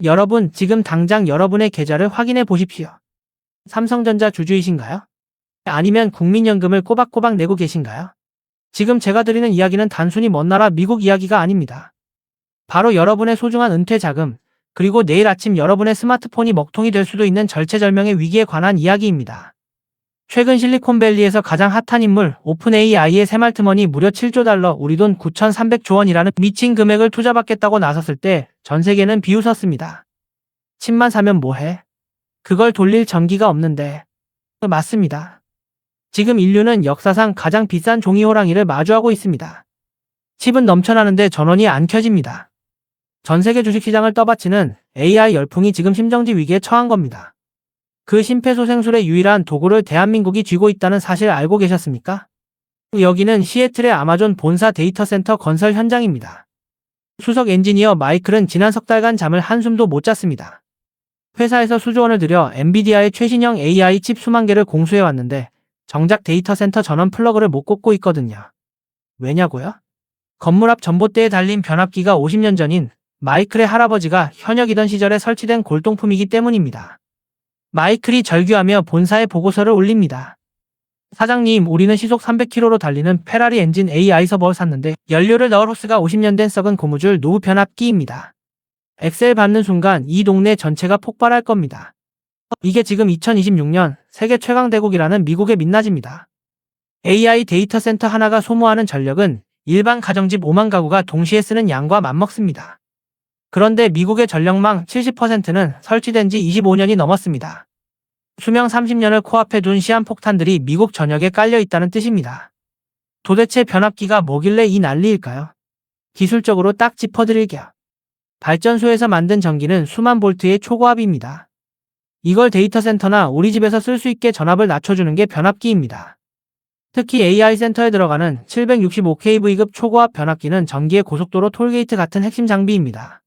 여러분, 지금 당장 여러분의 계좌를 확인해 보십시오. 삼성전자 주주이신가요? 아니면 국민연금을 꼬박꼬박 내고 계신가요? 지금 제가 드리는 이야기는 단순히 먼 나라 미국 이야기가 아닙니다. 바로 여러분의 소중한 은퇴 자금, 그리고 내일 아침 여러분의 스마트폰이 먹통이 될 수도 있는 절체절명의 위기에 관한 이야기입니다. 최근 실리콘밸리에서 가장 핫한 인물 오픈AI의 새말트머니 무려 7조 달러, 우리 돈 9,300조 원이라는 미친 금액을 투자받겠다고 나섰을 때 전 세계는 비웃었습니다. 칩만 사면 뭐해? 그걸 돌릴 전기가 없는데. 맞습니다. 지금 인류는 역사상 가장 비싼 종이 호랑이를 마주하고 있습니다. 칩은 넘쳐나는데 전원이 안 켜집니다. 전 세계 주식시장을 떠받치는 AI 열풍이 지금 심정지 위기에 처한 겁니다. 그 심폐소생술의 유일한 도구를 대한민국이 쥐고 있다는 사실 알고 계셨습니까? 여기는 시애틀의 아마존 본사 데이터센터 건설 현장입니다. 수석 엔지니어 마이클은 지난 석 달간 잠을 한숨도 못 잤습니다. 회사에서 수조 원을 들여 엔비디아의 최신형 AI 칩 수만 개를 공수해왔는데 정작 데이터센터 전원 플러그를 못 꽂고 있거든요. 왜냐고요? 건물 앞 전봇대에 달린 변압기가 50년 전인 마이클의 할아버지가 현역이던 시절에 설치된 골동품이기 때문입니다. 마이클이 절규하며 본사에 보고서를 올립니다. 사장님, 우리는 시속 300km로 달리는 페라리 엔진 AI 서버를 샀는데 연료를 넣을 호스가 50년 된 썩은 고무줄 노후 변압기입니다. 엑셀 받는 순간 이 동네 전체가 폭발할 겁니다. 이게 지금 2026년 세계 최강 대국이라는 미국의 민낯입니다. AI 데이터 센터 하나가 소모하는 전력은 일반 가정집 5만 가구가 동시에 쓰는 양과 맞먹습니다. 그런데 미국의 전력망 70%는 설치된 지 25년이 넘었습니다. 수명 30년을 코앞에 둔 시한폭탄들이 미국 전역에 깔려 있다는 뜻입니다. 도대체 변압기가 뭐길래 이 난리일까요? 기술적으로 딱 짚어드릴게요. 발전소에서 만든 전기는 수만 볼트의 초고압입니다. 이걸 데이터 센터나 우리 집에서 쓸 수 있게 전압을 낮춰주는 게 변압기입니다. 특히 AI 센터에 들어가는 765kV급 초고압 변압기는 전기의 고속도로 톨게이트 같은 핵심 장비입니다.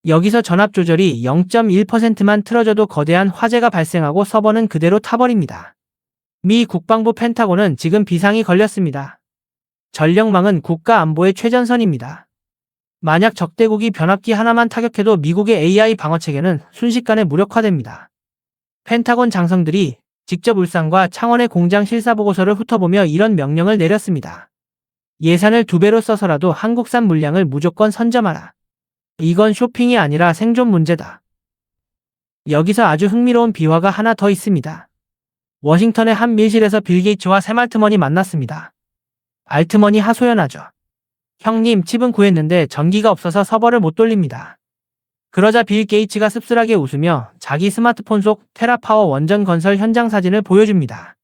여기서 전압 조절이 0.1%만 틀어져도 거대한 화재가 발생하고 서버는 그대로 타버립니다. 미 국방부 펜타곤은 지금 비상이 걸렸습니다. 전력망은 국가 안보의 최전선입니다. 만약 적대국이 변압기 하나만 타격해도 미국의 AI 방어체계는 순식간에 무력화됩니다. 펜타곤 장성들이 직접 울산과 창원의 공장 실사보고서를 훑어보며 이런 명령을 내렸습니다. 예산을 2배로 써서라도 한국산 물량을 무조건 선점하라. 이건 쇼핑이 아니라 생존 문제다. 여기서 아주 흥미로운 비화가 하나 더 있습니다. 워싱턴의 한 밀실에서 빌 게이츠와 새말트머니 만났습니다. 알트머니 하소연하죠. 형님, 칩은 구했는데 전기가 없어서 서버를 못 돌립니다. 그러자 빌 게이츠가 씁쓸하게 웃으며 자기 스마트폰 속 테라파워 원전 건설 현장 사진을 보여줍니다.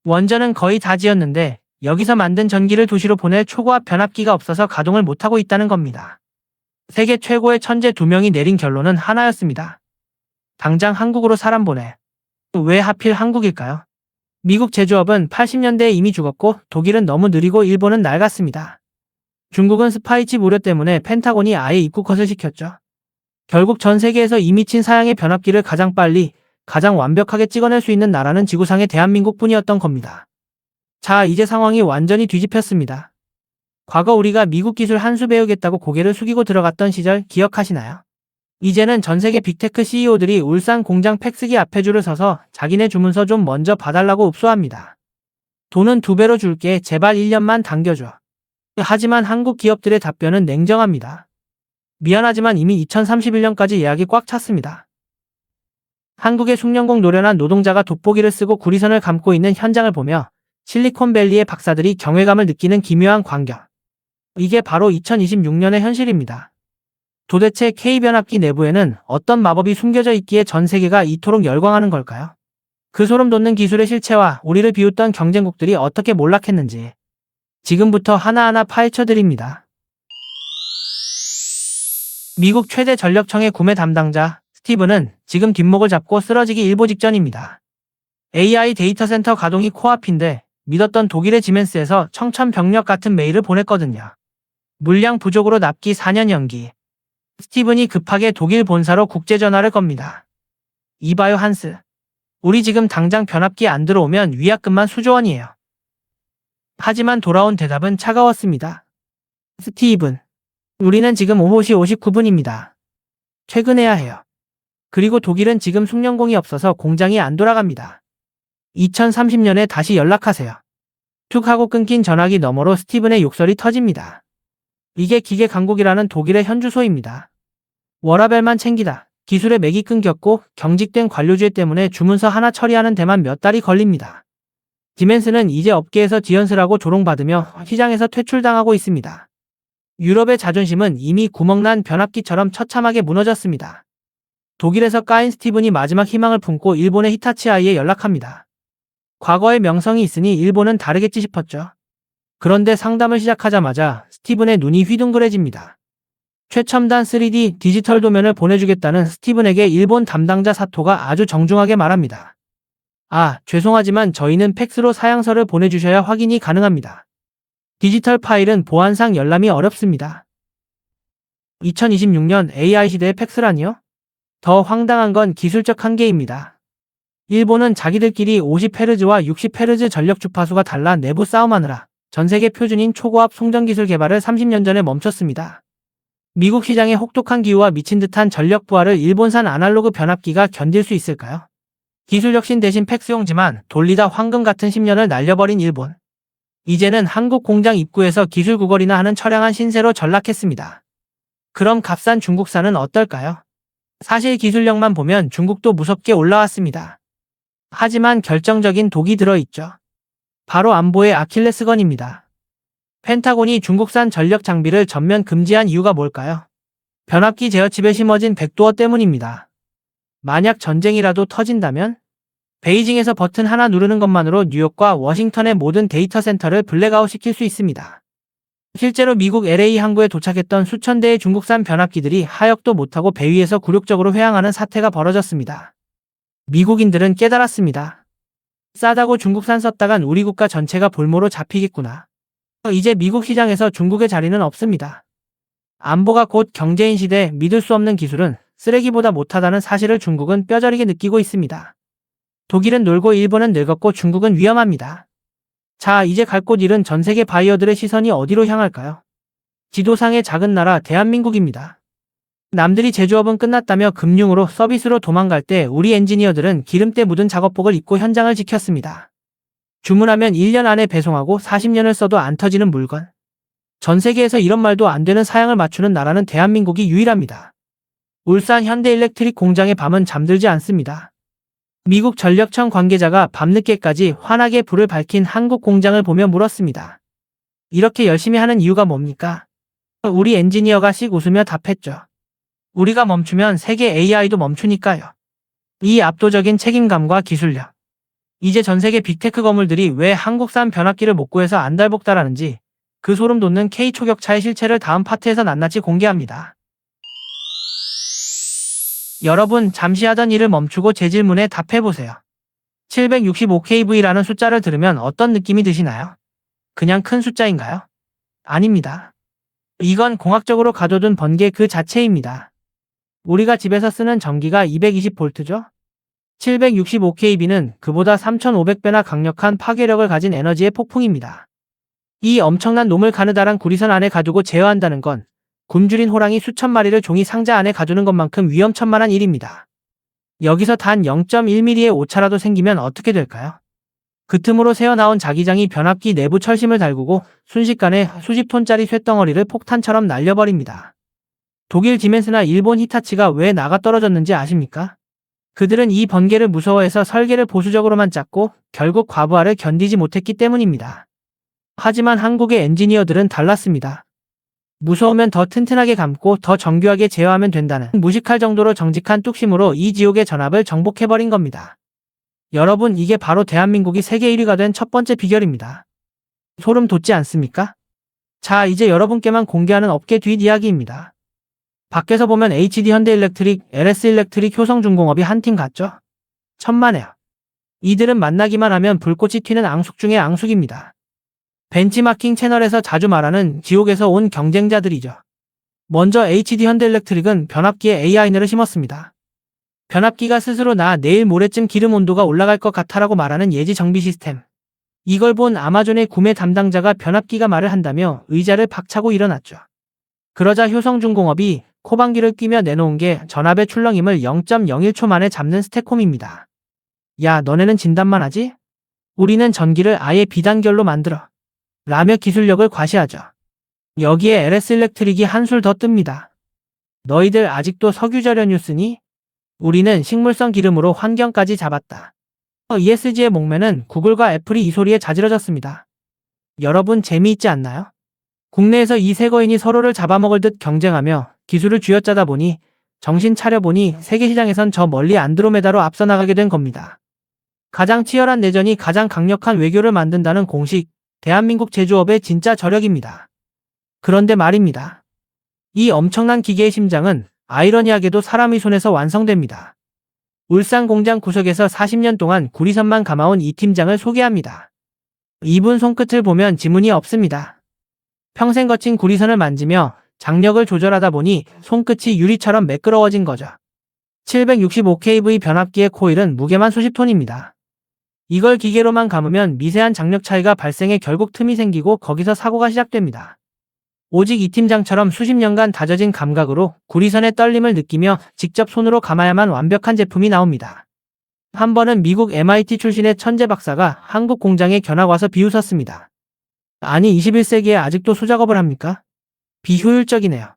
원전은 거의 다 지었는데 여기서 만든 전기를 도시로 보낼 초고압 변압기가 없어서 가동을 못하고 있다는 겁니다. 세계 최고의 천재 2명이 내린 결론은 하나였습니다. 당장 한국으로 사람 보내. 왜 하필 한국일까요? 미국 제조업은 80년대에 이미 죽었고 독일은 너무 느리고 일본은 낡았습니다. 중국은 스파이칩 우려 때문에 펜타곤이 아예 입국 컷을 시켰죠. 결국 전 세계에서 이 미친 사양의 변압기를 가장 빨리, 가장 완벽하게 찍어낼 수 있는 나라는 지구상의 대한민국뿐이었던 겁니다. 자, 이제 상황이 완전히 뒤집혔습니다. 과거 우리가 미국 기술 한 수 배우겠다고 고개를 숙이고 들어갔던 시절 기억하시나요? 이제는 전 세계 빅테크 CEO들이 울산 공장 팩스기 앞에 줄을 서서 자기네 주문서 좀 먼저 봐달라고 읍소합니다. 돈은 2배로 줄게, 제발 1년만 당겨줘. 하지만 한국 기업들의 답변은 냉정합니다. 미안하지만 이미 2031년까지 예약이 꽉 찼습니다. 한국의 숙련공 노련한 노동자가 돋보기를 쓰고 구리선을 감고 있는 현장을 보며 실리콘밸리의 박사들이 경외감을 느끼는 기묘한 광경. 이게 바로 2026년의 현실입니다. 도대체 K변압기 내부에는 어떤 마법이 숨겨져 있기에 전 세계가 이토록 열광하는 걸까요? 그 소름 돋는 기술의 실체와 우리를 비웃던 경쟁국들이 어떻게 몰락했는지 지금부터 하나하나 파헤쳐 드립니다. 미국 최대 전력청의 구매 담당자 스티브는 지금 뒷목을 잡고 쓰러지기 일보 직전입니다. AI 데이터 센터 가동이 코앞인데 믿었던 독일의 지멘스에서 청천벽력 같은 메일을 보냈거든요. 물량 부족으로 납기 4년 연기. 스티븐이 급하게 독일 본사로 국제전화를 겁니다. 이봐요 한스. 우리 지금 당장 변압기 안 들어오면 위약금만 수조 원이에요. 하지만 돌아온 대답은 차가웠습니다. 스티븐. 우리는 지금 오후 5시 59분입니다. 퇴근해야 해요. 그리고 독일은 지금 숙련공이 없어서 공장이 안 돌아갑니다. 2030년에 다시 연락하세요. 툭 하고 끊긴 전화기 너머로 스티븐의 욕설이 터집니다. 이게 기계 강국이라는 독일의 현주소입니다. 워라밸만 챙기다. 기술의 맥이 끊겼고 경직된 관료주의 때문에 주문서 하나 처리하는 데만 몇 달이 걸립니다. 디멘스는 이제 업계에서 지연스라고 조롱받으며 시장에서 퇴출당하고 있습니다. 유럽의 자존심은 이미 구멍난 변압기처럼 처참하게 무너졌습니다. 독일에서 까인 스티븐이 마지막 희망을 품고 일본의 히타치 아이에 연락합니다. 과거의 명성이 있으니 일본은 다르겠지 싶었죠. 그런데 상담을 시작하자마자 스티븐의 눈이 휘둥그레집니다. 최첨단 3D 디지털 도면을 보내주겠다는 스티븐에게 일본 담당자 사토가 아주 정중하게 말합니다. 아, 죄송하지만 저희는 팩스로 사양서를 보내주셔야 확인이 가능합니다. 디지털 파일은 보안상 열람이 어렵습니다. 2026년 AI 시대의 팩스라니요? 더 황당한 건 기술적 한계입니다. 일본은 자기들끼리 50Hz와 60Hz 전력 주파수가 달라 내부 싸움하느라 전세계 표준인 초고압 송전 기술 개발을 30년 전에 멈췄습니다. 미국 시장의 혹독한 기후와 미친 듯한 전력 부하를 일본산 아날로그 변압기가 견딜 수 있을까요? 기술 혁신 대신 팩스용지만 돌리다 황금 같은 10년을 날려버린 일본. 이제는 한국 공장 입구에서 기술 구걸이나 하는 처량한 신세로 전락했습니다. 그럼 값싼 중국산은 어떨까요? 사실 기술력만 보면 중국도 무섭게 올라왔습니다. 하지만 결정적인 독이 들어있죠. 바로 안보의 아킬레스건입니다. 펜타곤이 중국산 전력 장비를 전면 금지한 이유가 뭘까요? 변압기 제어칩에 심어진 백도어 때문입니다. 만약 전쟁이라도 터진다면? 베이징에서 버튼 하나 누르는 것만으로 뉴욕과 워싱턴의 모든 데이터 센터를 블랙아웃 시킬 수 있습니다. 실제로 미국 LA 항구에 도착했던 수천 대의 중국산 변압기들이 하역도 못하고 배 위에서 굴욕적으로 회항하는 사태가 벌어졌습니다. 미국인들은 깨달았습니다. 싸다고 중국산 썼다간 우리 국가 전체가 볼모로 잡히겠구나. 이제 미국 시장에서 중국의 자리는 없습니다. 안보가 곧 경제인 시대 믿을 수 없는 기술은 쓰레기보다 못하다는 사실을 중국은 뼈저리게 느끼고 있습니다. 독일은 놀고 일본은 늙었고 중국은 위험합니다. 자, 이제 갈 곳 잃은 전 세계 바이어들의 시선이 어디로 향할까요? 지도상의 작은 나라 대한민국입니다. 남들이 제조업은 끝났다며 금융으로 서비스로 도망갈 때 우리 엔지니어들은 기름때 묻은 작업복을 입고 현장을 지켰습니다. 주문하면 1년 안에 배송하고 40년을 써도 안 터지는 물건. 전 세계에서 이런 말도 안 되는 사양을 맞추는 나라는 대한민국이 유일합니다. 울산 현대일렉트릭 공장의 밤은 잠들지 않습니다. 미국 전력청 관계자가 밤늦게까지 환하게 불을 밝힌 한국 공장을 보며 물었습니다. 이렇게 열심히 하는 이유가 뭡니까? 우리 엔지니어가 씩 웃으며 답했죠. 우리가 멈추면 세계 AI도 멈추니까요. 이 압도적인 책임감과 기술력. 이제 전 세계 빅테크 건물들이 왜 한국산 변압기를 못 구해서 안달복달하는지 그 소름 돋는 K초격차의 실체를 다음 파트에서 낱낱이 공개합니다. 여러분, 잠시 하던 일을 멈추고 제 질문에 답해보세요. 765kV라는 숫자를 들으면 어떤 느낌이 드시나요? 그냥 큰 숫자인가요? 아닙니다. 이건 공학적으로 가둬둔 번개 그 자체입니다. 우리가 집에서 쓰는 전기가 220V죠? 765kV는 그보다 3500배나 강력한 파괴력을 가진 에너지의 폭풍입니다. 이 엄청난 놈을 가느다란 구리선 안에 가두고 제어한다는 건 굶주린 호랑이 수천 마리를 종이 상자 안에 가두는 것만큼 위험천만한 일입니다. 여기서 단 0.1mm의 오차라도 생기면 어떻게 될까요? 그 틈으로 새어나온 자기장이 변압기 내부 철심을 달구고 순식간에 수십 톤짜리 쇳덩어리를 폭탄처럼 날려버립니다. 독일 지멘스나 일본 히타치가 왜 나가 떨어졌는지 아십니까? 그들은 이 번개를 무서워해서 설계를 보수적으로만 짰고 결국 과부하를 견디지 못했기 때문입니다. 하지만 한국의 엔지니어들은 달랐습니다. 무서우면 더 튼튼하게 감고 더 정교하게 제어하면 된다는 무식할 정도로 정직한 뚝심으로 이 지옥의 전압을 정복해버린 겁니다. 여러분, 이게 바로 대한민국이 세계 1위가 된 첫 번째 비결입니다. 소름 돋지 않습니까? 자, 이제 여러분께만 공개하는 업계 뒷이야기입니다. 밖에서 보면 HD 현대일렉트릭, LS일렉트릭, 효성중공업이 한 팀 같죠? 천만에요. 이들은 만나기만 하면 불꽃이 튀는 앙숙 중의 앙숙입니다. 벤치마킹 채널에서 자주 말하는 지옥에서 온 경쟁자들이죠. 먼저 HD 현대일렉트릭은 변압기에 AI를 심었습니다. 변압기가 스스로 나 내일 모레쯤 기름 온도가 올라갈 것 같아라고 말하는 예지 정비 시스템. 이걸 본 아마존의 구매 담당자가 변압기가 말을 한다며 의자를 박차고 일어났죠. 그러자 효성중공업이 코방귀를 뀌며 내놓은 게 전압의 출렁임을 0.01초 만에 잡는 스테콤입니다. 야, 너네는 진단만 하지? 우리는 전기를 아예 비단결로 만들어. 라며 기술력을 과시하죠. 여기에 LS 일렉트릭이 한술 더 뜹니다. 너희들 아직도 석유 절연유 쓰니? 우리는 식물성 기름으로 환경까지 잡았다. ESG의 목매는 구글과 애플이 이 소리에 자지러졌습니다. 여러분 재미있지 않나요? 국내에서 이 세 거인이 서로를 잡아먹을 듯 경쟁하며 기술을 쥐어짜다 보니 정신 차려보니 세계 시장에선 저 멀리 안드로메다로 앞서 나가게 된 겁니다. 가장 치열한 내전이 가장 강력한 외교를 만든다는 공식, 대한민국 제조업의 진짜 저력입니다. 그런데 말입니다. 이 엄청난 기계의 심장은 아이러니하게도 사람의 손에서 완성됩니다. 울산 공장 구석에서 40년 동안 구리선만 감아온 이 팀장을 소개합니다. 이분 손끝을 보면 지문이 없습니다. 평생 거친 구리선을 만지며 장력을 조절하다 보니 손끝이 유리처럼 매끄러워진 거죠. 765kV 변압기의 코일은 무게만 수십 톤입니다. 이걸 기계로만 감으면 미세한 장력 차이가 발생해 결국 틈이 생기고 거기서 사고가 시작됩니다. 오직 이 팀장처럼 수십 년간 다져진 감각으로 구리선의 떨림을 느끼며 직접 손으로 감아야만 완벽한 제품이 나옵니다. 한 번은 미국 MIT 출신의 천재 박사가 한국 공장에 견학 와서 비웃었습니다. 아니 21세기에 아직도 수작업을 합니까? 비효율적이네요.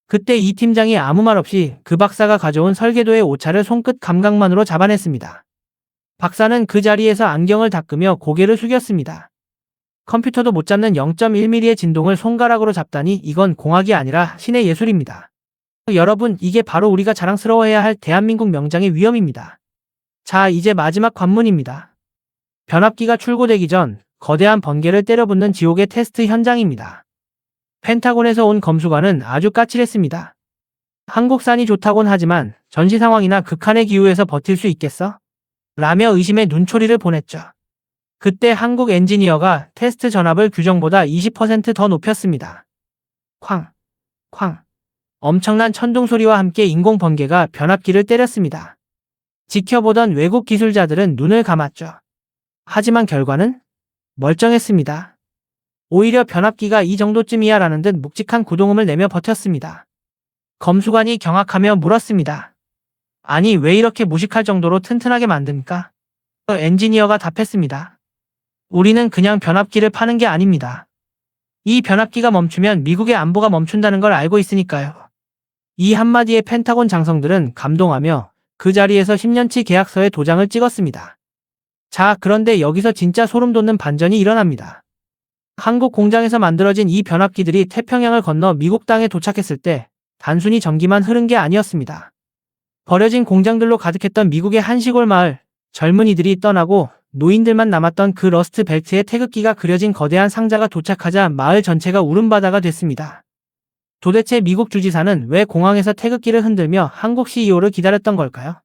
그때 이 팀장이 아무 말 없이 그 박사가 가져온 설계도의 오차를 손끝 감각만으로 잡아냈습니다. 박사는 그 자리에서 안경을 닦으며 고개를 숙였습니다. 컴퓨터도 못 잡는 0.1mm의 진동을 손가락으로 잡다니 이건 공학이 아니라 신의 예술입니다. 여러분, 이게 바로 우리가 자랑스러워해야 할 대한민국 명장의 위엄입니다. 자, 이제 마지막 관문입니다. 변압기가 출고되기 전 거대한 번개를 때려붓는 지옥의 테스트 현장입니다. 펜타곤에서 온 검수관은 아주 까칠했습니다. 한국산이 좋다곤 하지만 전시 상황이나 극한의 기후에서 버틸 수 있겠어? 라며 의심의 눈초리를 보냈죠. 그때 한국 엔지니어가 테스트 전압을 규정보다 20% 더 높였습니다. 쾅, 쾅. 엄청난 천둥 소리와 함께 인공 번개가 변압기를 때렸습니다. 지켜보던 외국 기술자들은 눈을 감았죠. 하지만 결과는 멀쩡했습니다. 오히려 변압기가 이 정도쯤이야 라는 듯 묵직한 구동음을 내며 버텼습니다. 검수관이 경악하며 물었습니다. 아니 왜 이렇게 무식할 정도로 튼튼하게 만듭니까? 엔지니어가 답했습니다. 우리는 그냥 변압기를 파는 게 아닙니다. 이 변압기가 멈추면 미국의 안보가 멈춘다는 걸 알고 있으니까요. 이 한마디에 펜타곤 장성들은 감동하며 그 자리에서 10년치 계약서에 도장을 찍었습니다. 자, 그런데 여기서 진짜 소름 돋는 반전이 일어납니다. 한국 공장에서 만들어진 이 변압기들이 태평양을 건너 미국 땅에 도착했을 때 단순히 전기만 흐른 게 아니었습니다. 버려진 공장들로 가득했던 미국의 한 시골 마을, 젊은이들이 떠나고 노인들만 남았던 그 러스트 벨트에 태극기가 그려진 거대한 상자가 도착하자 마을 전체가 울음바다가 됐습니다. 도대체 미국 주지사는 왜 공항에서 태극기를 흔들며 한국 CEO를 기다렸던 걸까요?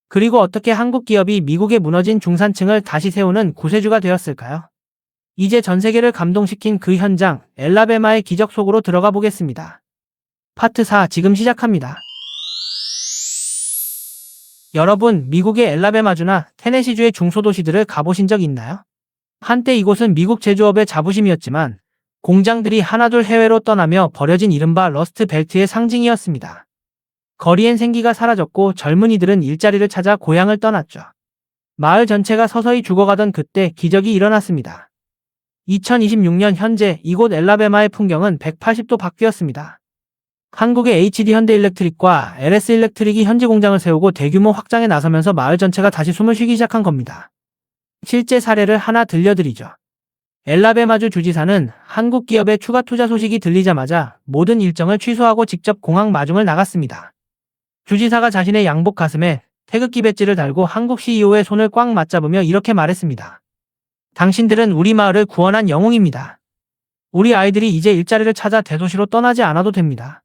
그리고 어떻게 한국 기업이 미국에 무너진 중산층을 다시 세우는 구세주가 되었을까요? 이제 전 세계를 감동시킨 그 현장, 엘라베마의 기적 속으로 들어가 보겠습니다. 파트 4 지금 시작합니다. 여러분, 미국의 엘라베마주나 테네시주의 중소도시들을 가보신 적 있나요? 한때 이곳은 미국 제조업의 자부심이었지만 공장들이 하나둘 해외로 떠나며 버려진 이른바 러스트 벨트의 상징이었습니다. 거리엔 생기가 사라졌고 젊은이들은 일자리를 찾아 고향을 떠났죠. 마을 전체가 서서히 죽어가던 그때 기적이 일어났습니다. 2026년 현재 이곳 엘라베마의 풍경은 180도 바뀌었습니다. 한국의 HD 현대일렉트릭과 LS 일렉트릭이 현지 공장을 세우고 대규모 확장에 나서면서 마을 전체가 다시 숨을 쉬기 시작한 겁니다. 실제 사례를 하나 들려드리죠. 엘라베마주 주지사는 한국 기업의 추가 투자 소식이 들리자마자 모든 일정을 취소하고 직접 공항 마중을 나갔습니다. 주지사가 자신의 양복 가슴에 태극기 배지를 달고 한국 CEO의 손을 꽉 맞잡으며 이렇게 말했습니다. 당신들은 우리 마을을 구원한 영웅입니다. 우리 아이들이 이제 일자리를 찾아 대도시로 떠나지 않아도 됩니다.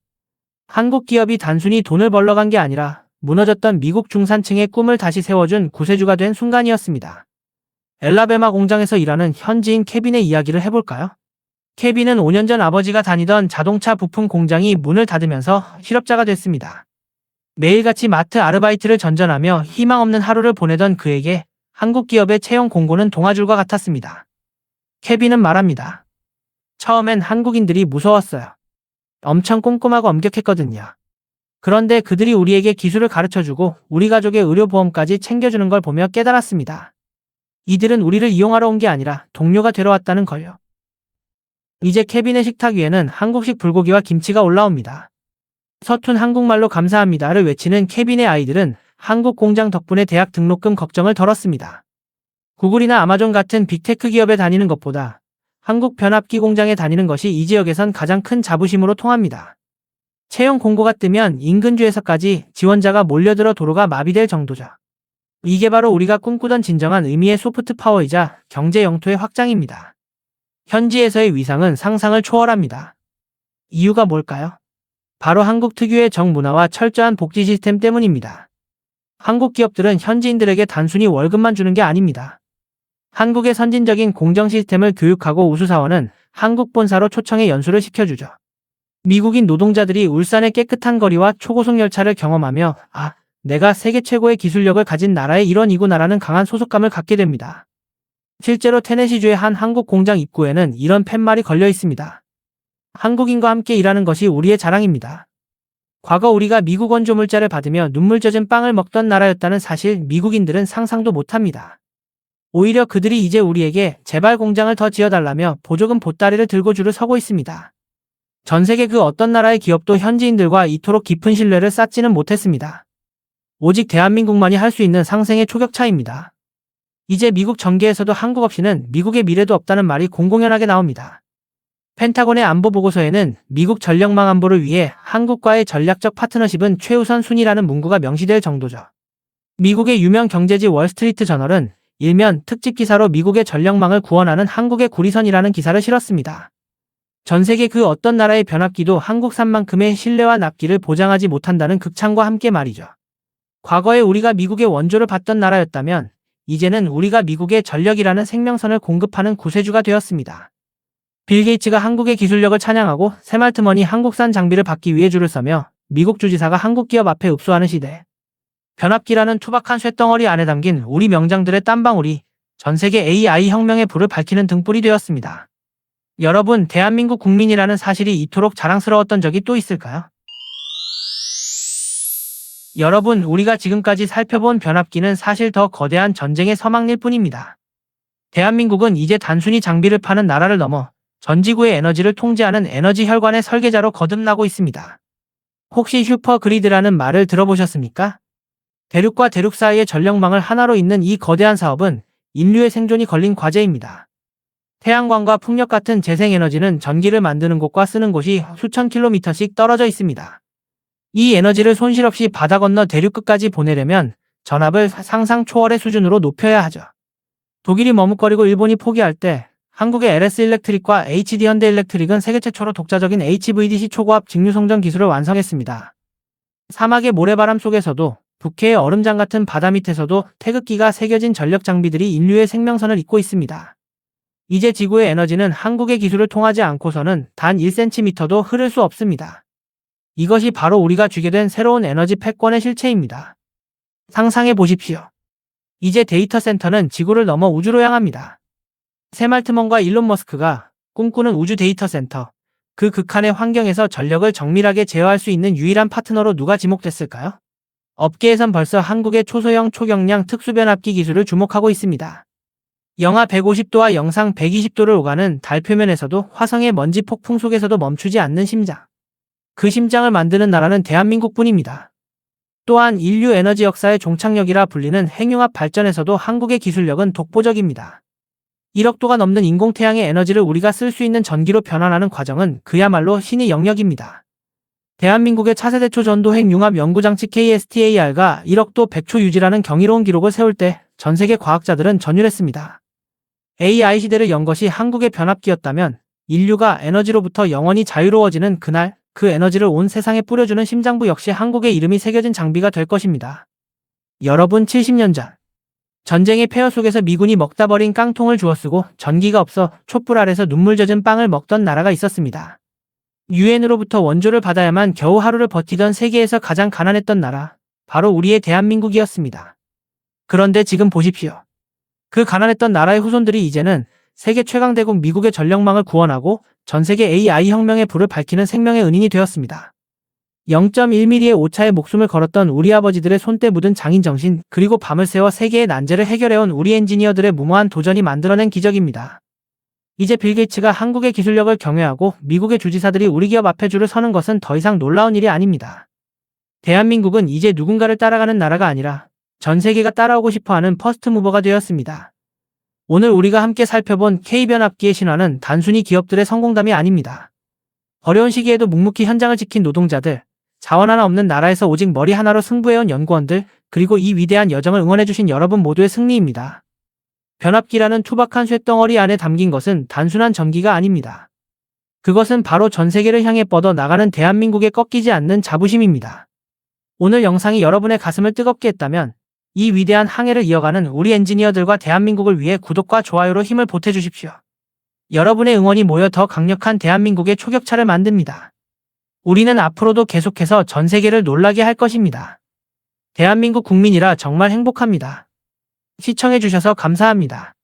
한국 기업이 단순히 돈을 벌러 간 게 아니라 무너졌던 미국 중산층의 꿈을 다시 세워준 구세주가 된 순간이었습니다. 엘라베마 공장에서 일하는 현지인 케빈의 이야기를 해볼까요? 케빈은 5년 전 아버지가 다니던 자동차 부품 공장이 문을 닫으면서 실업자가 됐습니다. 매일같이 마트 아르바이트를 전전하며 희망 없는 하루를 보내던 그에게 한국 기업의 채용 공고는 동아줄과 같았습니다. 케빈은 말합니다. 처음엔 한국인들이 무서웠어요. 엄청 꼼꼼하고 엄격했거든요. 그런데 그들이 우리에게 기술을 가르쳐주고 우리 가족의 의료보험까지 챙겨주는 걸 보며 깨달았습니다. 이들은 우리를 이용하러 온 게 아니라 동료가 되러 왔다는 걸요. 이제 케빈의 식탁 위에는 한국식 불고기와 김치가 올라옵니다. 서툰 한국말로 감사합니다를 외치는 케빈의 아이들은 한국 공장 덕분에 대학 등록금 걱정을 덜었습니다. 구글이나 아마존 같은 빅테크 기업에 다니는 것보다 한국 변압기 공장에 다니는 것이 이 지역에선 가장 큰 자부심으로 통합니다. 채용 공고가 뜨면 인근 주에서까지 지원자가 몰려들어 도로가 마비될 정도죠. 이게 바로 우리가 꿈꾸던 진정한 의미의 소프트 파워이자 경제 영토의 확장입니다. 현지에서의 위상은 상상을 초월합니다. 이유가 뭘까요? 바로 한국 특유의 정문화와 철저한 복지 시스템 때문입니다. 한국 기업들은 현지인들에게 단순히 월급만 주는 게 아닙니다. 한국의 선진적인 공정 시스템을 교육하고 우수사원은 한국 본사로 초청해 연수를 시켜주죠. 미국인 노동자들이 울산의 깨끗한 거리와 초고속 열차를 경험하며 내가 세계 최고의 기술력을 가진 나라의 일원이구나라는 강한 소속감을 갖게 됩니다. 실제로 테네시주의 한 한국 공장 입구에는 이런 팻말이 걸려 있습니다. 한국인과 함께 일하는 것이 우리의 자랑입니다. 과거 우리가 미국 원조물자를 받으며 눈물 젖은 빵을 먹던 나라였다는 사실 미국인들은 상상도 못합니다. 오히려 그들이 이제 우리에게 제발 공장을 더 지어달라며 보조금 보따리를 들고 줄을 서고 있습니다. 전 세계 그 어떤 나라의 기업도 현지인들과 이토록 깊은 신뢰를 쌓지는 못했습니다. 오직 대한민국만이 할 수 있는 상생의 초격차입니다. 이제 미국 정계에서도 한국 없이는 미국의 미래도 없다는 말이 공공연하게 나옵니다. 펜타곤의 안보 보고서에는 미국 전력망 안보를 위해 한국과의 전략적 파트너십은 최우선 순위라는 문구가 명시될 정도죠. 미국의 유명 경제지 월스트리트 저널은 일면 특집 기사로 미국의 전력망을 구원하는 한국의 구리선이라는 기사를 실었습니다. 전 세계 그 어떤 나라의 변압기도 한국산만큼의 신뢰와 납기를 보장하지 못한다는 극찬과 함께 말이죠. 과거에 우리가 미국의 원조를 받던 나라였다면 이제는 우리가 미국의 전력이라는 생명선을 공급하는 구세주가 되었습니다. 빌 게이츠가 한국의 기술력을 찬양하고 새말트머니 한국산 장비를 받기 위해 줄을 서며 미국 주지사가 한국 기업 앞에 읍소하는 시대. 변압기라는 투박한 쇳덩어리 안에 담긴 우리 명장들의 땀방울이 전 세계 AI 혁명의 불을 밝히는 등불이 되었습니다. 여러분, 대한민국 국민이라는 사실이 이토록 자랑스러웠던 적이 또 있을까요? 여러분, 우리가 지금까지 살펴본 변압기는 사실 더 거대한 전쟁의 서막일 뿐입니다. 대한민국은 이제 단순히 장비를 파는 나라를 넘어 전 지구의 에너지를 통제하는 에너지 혈관의 설계자로 거듭나고 있습니다. 혹시 슈퍼그리드라는 말을 들어보셨습니까? 대륙과 대륙 사이의 전력망을 하나로 잇는 이 거대한 사업은 인류의 생존이 걸린 과제입니다. 태양광과 풍력 같은 재생에너지는 전기를 만드는 곳과 쓰는 곳이 수천 킬로미터씩 떨어져 있습니다. 이 에너지를 손실 없이 바다 건너 대륙 끝까지 보내려면 전압을 상상 초월의 수준으로 높여야 하죠. 독일이 머뭇거리고 일본이 포기할 때 한국의 LS 일렉트릭과 HD 현대 일렉트릭은 세계 최초로 독자적인 HVDC 초고압 직류성전 기술을 완성했습니다. 사막의 모래바람 속에서도 북해의 얼음장 같은 바다 밑에서도 태극기가 새겨진 전력 장비들이 인류의 생명선을 잇고 있습니다. 이제 지구의 에너지는 한국의 기술을 통하지 않고서는 단 1cm도 흐를 수 없습니다. 이것이 바로 우리가 쥐게 된 새로운 에너지 패권의 실체입니다. 상상해 보십시오. 이제 데이터 센터는 지구를 넘어 우주로 향합니다. 샘알트먼과 일론 머스크가 꿈꾸는 우주 데이터 센터, 그 극한의 환경에서 전력을 정밀하게 제어할 수 있는 유일한 파트너로 누가 지목됐을까요? 업계에선 벌써 한국의 초소형 초경량 특수변압기 기술을 주목하고 있습니다. 영하 150도와 영상 120도를 오가는 달 표면에서도 화성의 먼지 폭풍 속에서도 멈추지 않는 심장. 그 심장을 만드는 나라는 대한민국뿐입니다. 또한 인류 에너지 역사의 종착역이라 불리는 핵융합 발전에서도 한국의 기술력은 독보적입니다. 1억 도가 넘는 인공태양의 에너지를 우리가 쓸 수 있는 전기로 변환하는 과정은 그야말로 신의 영역입니다. 대한민국의 차세대 초전도 핵융합 연구장치 KSTAR가 1억 도 100초 유지라는 경이로운 기록을 세울 때 전 세계 과학자들은 전율했습니다. AI 시대를 연 것이 한국의 변압기였다면 인류가 에너지로부터 영원히 자유로워지는 그날, 그 에너지를 온 세상에 뿌려주는 심장부 역시 한국의 이름이 새겨진 장비가 될 것입니다. 여러분, 70년 전 전쟁의 폐허 속에서 미군이 먹다 버린 깡통을 주워 쓰고 전기가 없어 촛불 아래서 눈물 젖은 빵을 먹던 나라가 있었습니다. 유엔으로부터 원조를 받아야만 겨우 하루를 버티던 세계에서 가장 가난했던 나라, 바로 우리의 대한민국이었습니다. 그런데 지금 보십시오. 그 가난했던 나라의 후손들이 이제는 세계 최강대국 미국의 전력망을 구원하고 전 세계 AI 혁명의 불을 밝히는 생명의 은인이 되었습니다. 0.1mm의 오차에 목숨을 걸었던 우리 아버지들의 손때 묻은 장인 정신, 그리고 밤을 새워 세계의 난제를 해결해온 우리 엔지니어들의 무모한 도전이 만들어낸 기적입니다. 이제 빌 게이츠가 한국의 기술력을 경외하고 미국의 주지사들이 우리 기업 앞에 줄을 서는 것은 더 이상 놀라운 일이 아닙니다. 대한민국은 이제 누군가를 따라가는 나라가 아니라 전 세계가 따라오고 싶어하는 퍼스트 무버가 되었습니다. 오늘 우리가 함께 살펴본 K변압기의 신화는 단순히 기업들의 성공담이 아닙니다. 어려운 시기에도 묵묵히 현장을 지킨 노동자들, 자원 하나 없는 나라에서 오직 머리 하나로 승부해온 연구원들, 그리고 이 위대한 여정을 응원해주신 여러분 모두의 승리입니다. 변압기라는 투박한 쇳덩어리 안에 담긴 것은 단순한 전기가 아닙니다. 그것은 바로 전 세계를 향해 뻗어 나가는 대한민국의 꺾이지 않는 자부심입니다. 오늘 영상이 여러분의 가슴을 뜨겁게 했다면 이 위대한 항해를 이어가는 우리 엔지니어들과 대한민국을 위해 구독과 좋아요로 힘을 보태주십시오. 여러분의 응원이 모여 더 강력한 대한민국의 초격차를 만듭니다. 우리는 앞으로도 계속해서 전 세계를 놀라게 할 것입니다. 대한민국 국민이라 정말 행복합니다. 시청해주셔서 감사합니다.